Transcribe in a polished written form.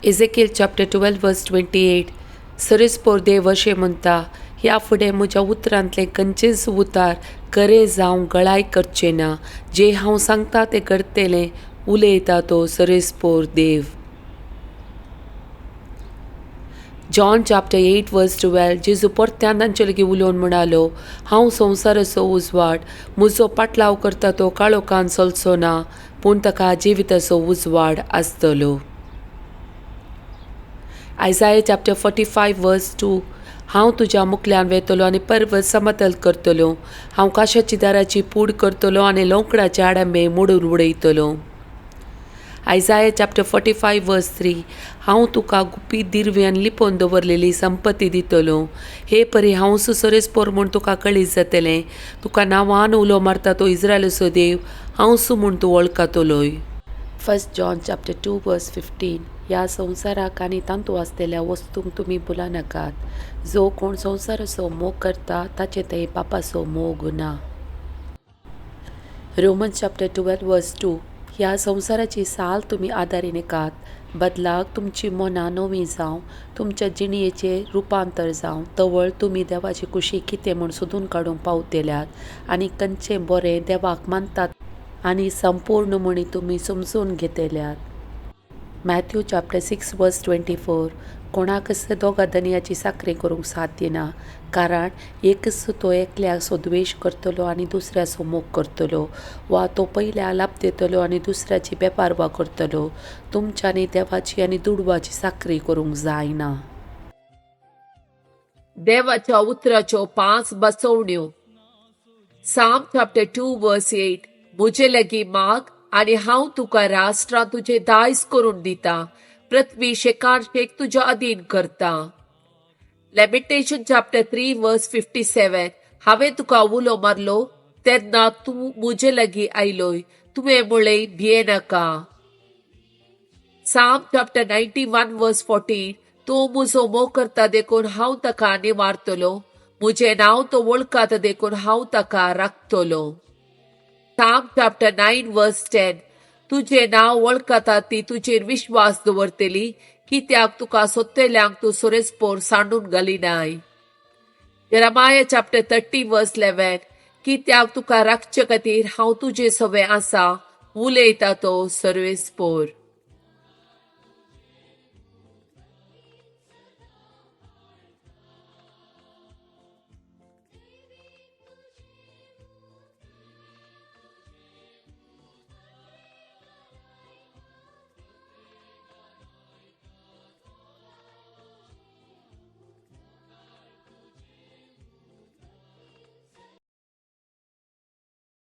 Ezekiel chapter 12 verse 28. सरीसपोर देव अशें म्हणटा, ह्या फुडें म्हज्या उतरांतले खंयचेच उतार खरे जावं गळाय करचे ना. जे हांव सांगता तें करतलें, उलयता तो सरीसपोर देव. जॉन चॅप्टर 8 वर्स 12. जेजू परत्यान तांचे लागीं उलोवन म्हणालो, हांव संवसाराचो उजवाड. म्हजो पाटलाव करता तो काळोखान चलचो ना, पूण ताका जिविताचो उजवाड आसतलो. आयसाया चॅप्टर 45 वर्स 2. हांव तुज्या मुखल्यान वेतलो आनी पर्वत समतल करतलो. हांव काशाची दाराची पूड करतलो आनी लोंकडाचे आडंबे मोडून उडयतलो. आयसाया चॅप्टर 45 वर्स 3. हांव तुका गुपीत दिरव्यान लिपोवन दवरलेली संपत्ती दितलो. हे परी हांव सुसरेसपोर म्हूण तुका कळीत जातलें. तुका नांवान उलो मारता तो इस्रायलाचो देव, हांव सू म्हूण तूं वळखतलोय. 1 जॉन चॅप्टर 2 वर्स 15. ह्या संवसाराक आनी तांतू आसलेल्या वस्तूंक तुमी भुला नाकात. जो कोण संवसाराचो मोग करता ताचे ते पापाचो मोग ना. रोमन चॅप्टर 12 वर्स 2. ह्या संवसाराची साल तुमी आदारी नाकात. बदलाक तुमची मनां नवीं जावं, तुमच्या जिणयेचें रुपांतर जावं, तवळ तुमी देवाची कुशी कितें म्हूण सोदून काडूंक पावतल्यात आनी खंयचें बरें देवाक मानतात आनी संपूर्ण म्हणी तुमी समजून घेतल्यात. मॅथ्यू चॅप्टर 6 वर्स 24. कोणाकच दोगा धनयाची साखरी करूंक साध्य ना, कारण एकच तो एकल्याचो द्वेश करतलो आनी दुसऱ्याचो मोग करतलो, वा तो पयल्या लाभ देतलो आनी दुसऱ्याची बेपारवा करतलो. तुमच्यांनी देवाची आनी दुडवाची साखरी करूंक जायना. देवाच्या उतराच्यो 5 बसवण्यो. साम चॅप्टर 2 वर्स 8. म्हजे लागीं माग आनी हांव तुका राष्ट्रां तुजे दायज करून दिता. पृथ्वी शेक तुज्या अधीन करता. लॅमेंटेशन चॅप्टर 3 वर्स 57. हांवें तुका उलो मारलो तेन्ना तूं म्हजे लागीं आयलोय, तुवें म्हळें भिये नाका. साम चॅप्टर 91 वर्स 14. तूं म्हजो मोग करता देखून हांव ताका निवारतलो. म्हजें नांव तो वळखाता देखून हांव ताका राखतलो. साम चॅप्टर 9 वर्स 10. तुजें नांव वळखता ती तुजेर विश्वास दवरतली, कित्याक तुका सोदतल्यांक तूं सरेसपोर सांडून घालिनाय. जेरमाया चॅप्टर 30 वर्स 11. कित्याक तुका राखचे खातीर हांव तुजे सवे आसा, उलयता तो सरेसपोर.